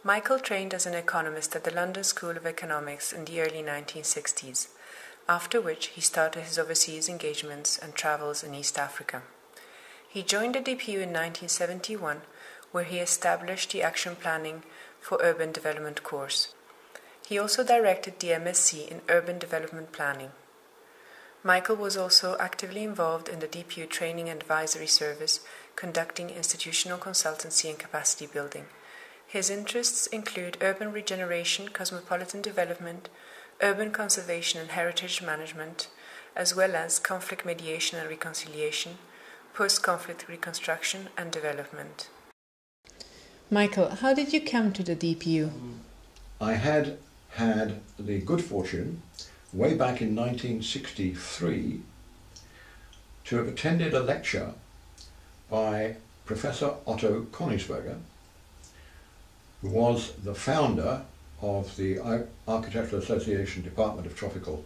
Michael trained as an economist at the London School of Economics in the early 1960s, after which he started his overseas engagements and travels in East Africa. He joined the DPU in 1971, where he established the Action Planning for Urban Development course. He also directed the MSc in Urban Development Planning. Michael was also actively involved in the DPU Training and Advisory Service, conducting institutional consultancy and capacity building. His interests include urban regeneration, cosmopolitan development, urban conservation and heritage management, as well as conflict mediation and reconciliation, post-conflict reconstruction and development. Michael, how did you come to the DPU? I had the good fortune, way back in 1963, to have attended a lecture by Professor Otto Königsberger, who was the founder of the Architectural Association Department of Tropical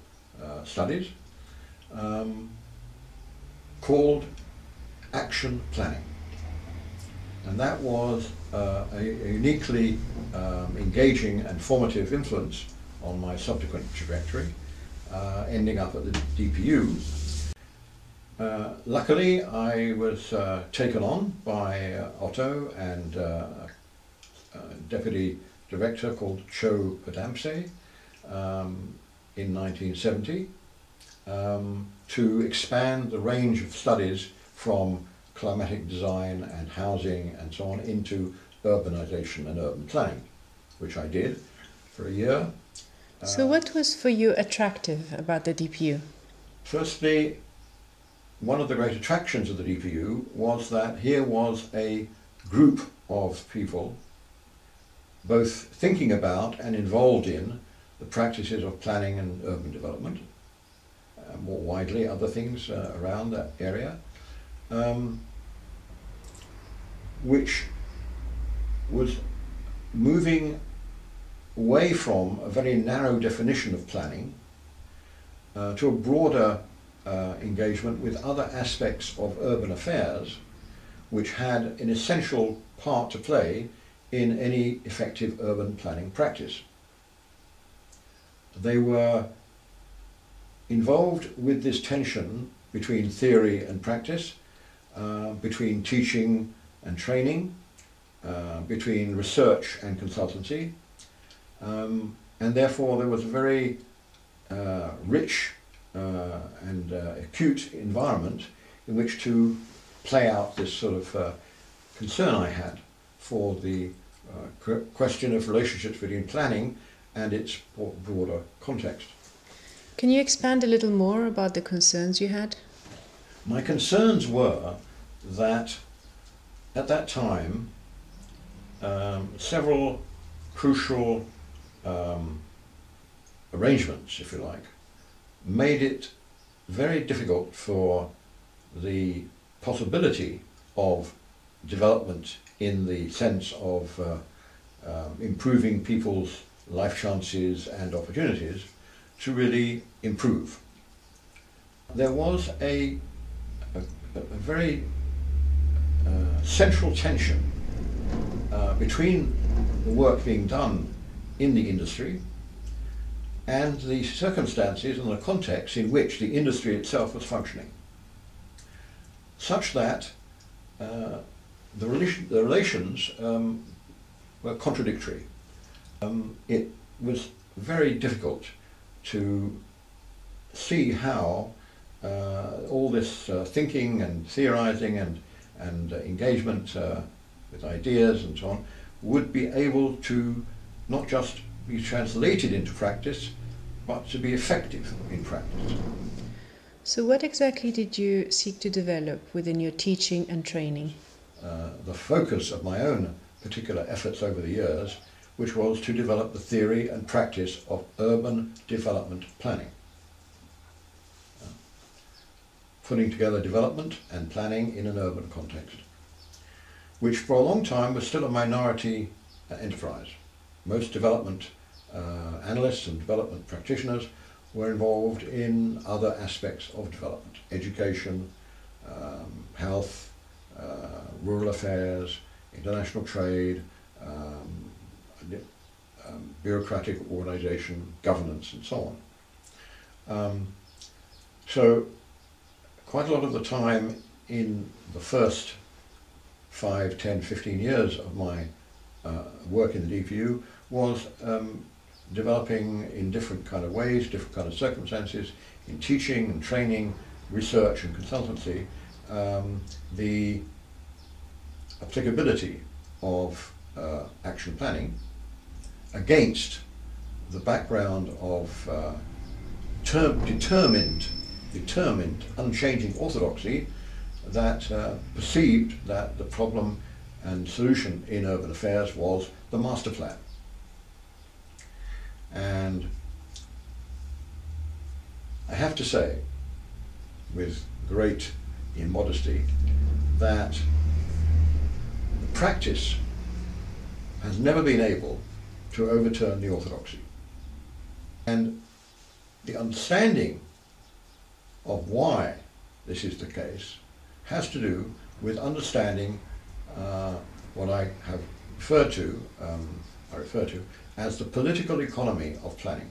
Studies, called Action Planning. And that was a uniquely engaging and formative influence on my subsequent trajectory, ending up at the DPU. Luckily, I was taken on by Otto and a deputy director called Cho Padamse in 1970 to expand the range of studies from climatic design and housing and so on into urbanization and urban planning, which I did for a year. So what was for you attractive about the DPU? Firstly, one of the great attractions of the DPU was that here was a group of people both thinking about and involved in the practices of planning and urban development, more widely other things around that area, which was moving away from a very narrow definition of planning to a broader engagement with other aspects of urban affairs, which had an essential part to play in any effective urban planning practice. They were involved with this tension between theory and practice, between teaching and training, between research and consultancy, and therefore there was a very rich and acute environment in which to play out this sort of concern I had for the question of relationships between planning and its broader context. Can you expand a little more about the concerns you had? My concerns were that at that time several crucial arrangements, if you like, made it very difficult for the possibility of development in the sense of improving people's life chances and opportunities to really improve. There was a very central tension between the work being done in the industry and the circumstances and the context in which the industry itself was functioning, such that the relations were contradictory. It was very difficult to see how all this thinking and theorizing and engagement with ideas and so on would be able to not just be translated into practice, but to be effective in practice. So what exactly did you seek to develop within your teaching and training? The focus of my own particular efforts over the years, which was to develop the theory and practice of urban development planning. Putting together development and planning in an urban context, which for a long time was still a minority enterprise. Most development analysts and development practitioners were involved in other aspects of development: education, health, rural affairs, international trade, bureaucratic organisation, governance and so on. So quite a lot of the time in the first 5, 10, 15 years of my work in the DPU was developing in different kind of ways, different kind of circumstances, in teaching and training, research and consultancy, the applicability of action planning against the background of determined, unchanging orthodoxy that perceived that the problem and solution in urban affairs was the master plan. And I have to say, with great immodesty, that the practice has never been able to overturn the orthodoxy. And the understanding of why this is the case has to do with understanding what I have referred to, as the political economy of planning,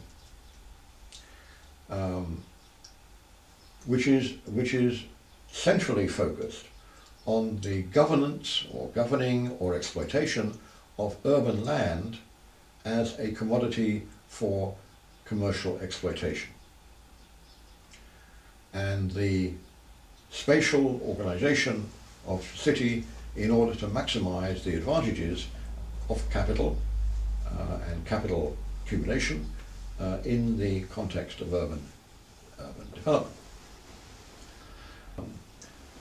which is centrally focused on the governance or governing or exploitation of urban land as a commodity for commercial exploitation. And the spatial organisation of city in order to maximise the advantages of capital and capital accumulation in the context of urban development.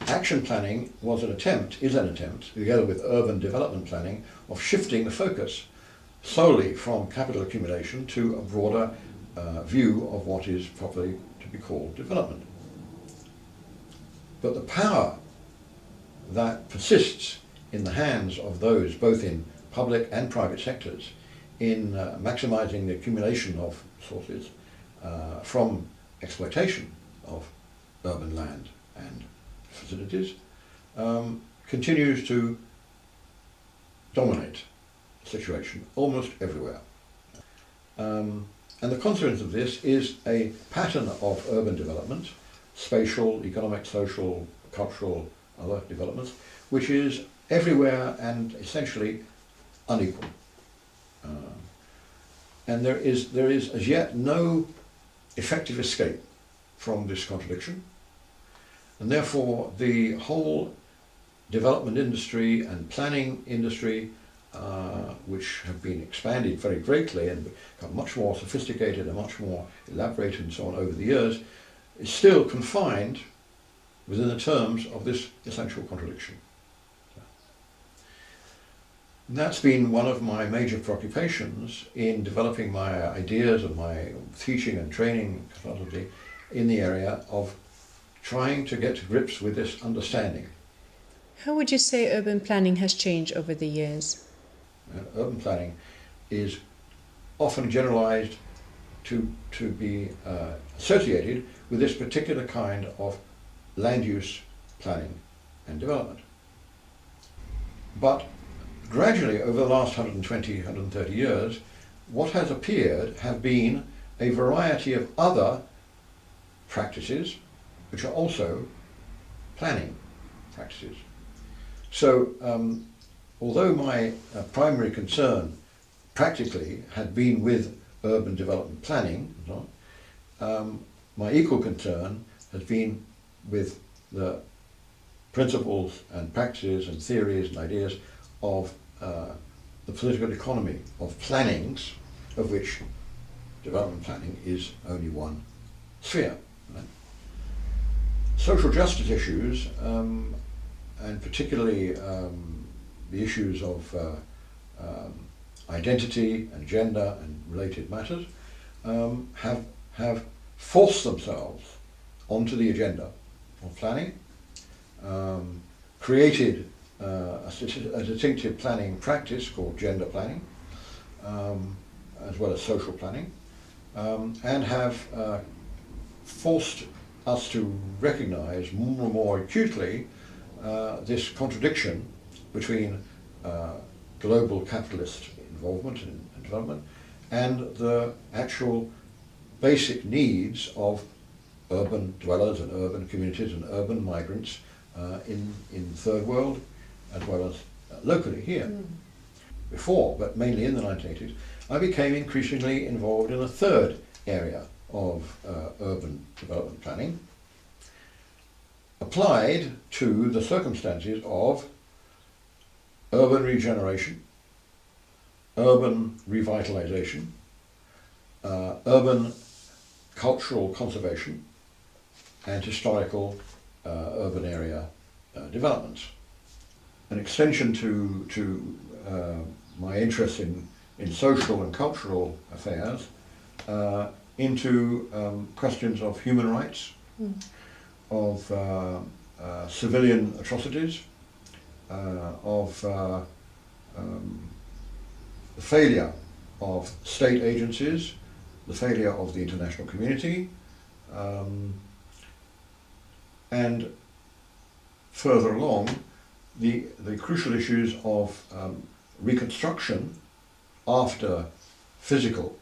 Action planning is an attempt, together with urban development planning, of shifting the focus solely from capital accumulation to a broader view of what is properly to be called development. But the power that persists in the hands of those both in public and private sectors in maximising the accumulation of sources from exploitation of urban land and facilities continues to dominate the situation almost everywhere. And the consequence of this is a pattern of urban development, spatial, economic, social, cultural, other developments, which is everywhere and essentially unequal. And there is as yet no effective escape from this contradiction, and therefore the whole development industry and planning industry, which have been expanded very greatly and become much more sophisticated and much more elaborated and so on over the years, is still confined within the terms of this essential contradiction. And that's been one of my major preoccupations in developing my ideas and my teaching and training consultancy in the area of trying to get to grips with this understanding. How would you say urban planning has changed over the years? Urban planning is often generalized to be associated with this particular kind of land use planning and development. But gradually, over the last 120, 130 years, what has appeared have been a variety of other practices which are also planning practices. So, although my primary concern practically had been with urban development planning, my equal concern has been with the principles and practices and theories and ideas of the political economy of plannings, of which development planning is only one sphere. Right? Social justice issues, and particularly the issues of identity and gender and related matters, have forced themselves onto the agenda of planning, created a distinctive planning practice called gender planning, as well as social planning, and have forced us to recognize more and more acutely this contradiction between global capitalist involvement in development and the actual basic needs of urban dwellers and urban communities and urban migrants in the third world as well as locally here. Before, but mainly in the 1980s, I became increasingly involved in a third area of urban development planning, applied to the circumstances of urban regeneration, urban revitalization, urban cultural conservation, and historical urban area developments. An extension to my interest in social and cultural affairs into questions of human rights, of civilian atrocities, of the failure of state agencies, the failure of the international community, and further along, the crucial issues of reconstruction after physical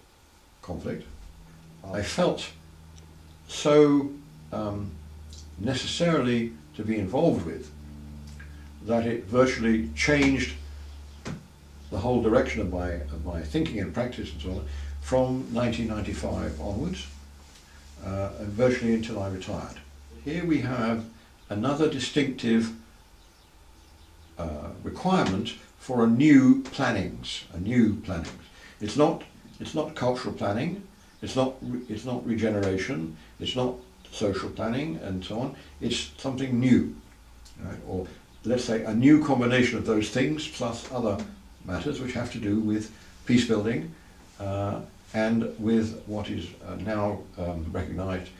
conflict. I felt so necessarily to be involved with that it virtually changed the whole direction of my thinking and practice and so on from 1995 onwards, and virtually until I retired. Here we have another distinctive requirement for a new plannings. It's not cultural planning. It's not regeneration. It's not social planning and so on. It's something new, right? Or let's say a new combination of those things plus other matters which have to do with peace building and with what is now recognized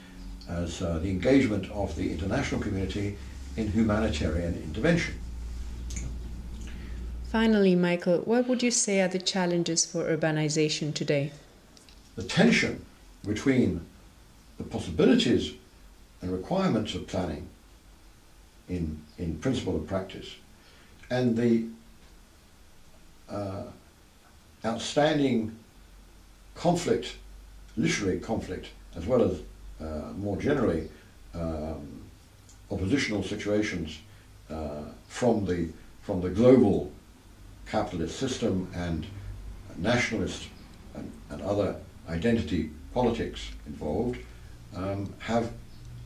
as the engagement of the international community in humanitarian intervention. Finally, Michael, what would you say are the challenges for urbanization today? The tension between the possibilities and requirements of planning in principle and practice and the outstanding conflict, literary conflict, as well as more generally oppositional situations from the global capitalist system and nationalist and other identity politics involved have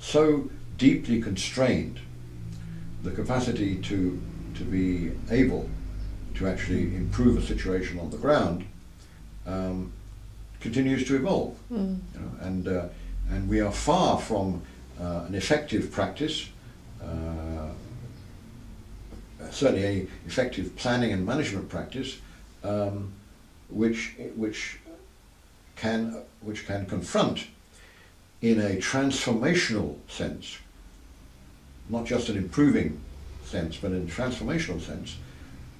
so deeply constrained the capacity to be able to actually improve a situation on the ground continues to evolve. You know, and we are far from an effective practice, certainly any effective planning and management practice, which can confront in a transformational sense, not just an improving sense, but in a transformational sense,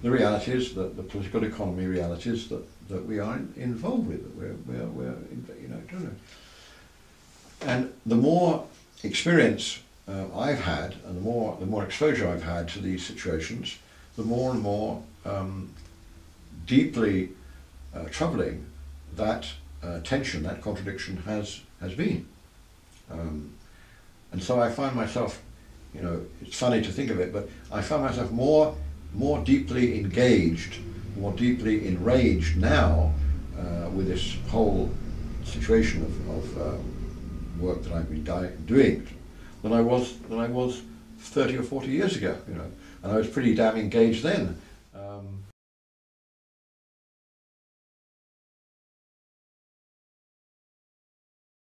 the realities, the political economy realities that we are involved with, that we're doing. And the more experience I've had, and the more exposure I've had to these situations, the more and more deeply troubling that tension, that contradiction has been. And so I find myself, you know, it's funny to think of it, but I find myself more deeply engaged, more deeply enraged now with this whole situation of work that I've been doing than I was 30 or 40 years ago, you know, and I was pretty damn engaged then.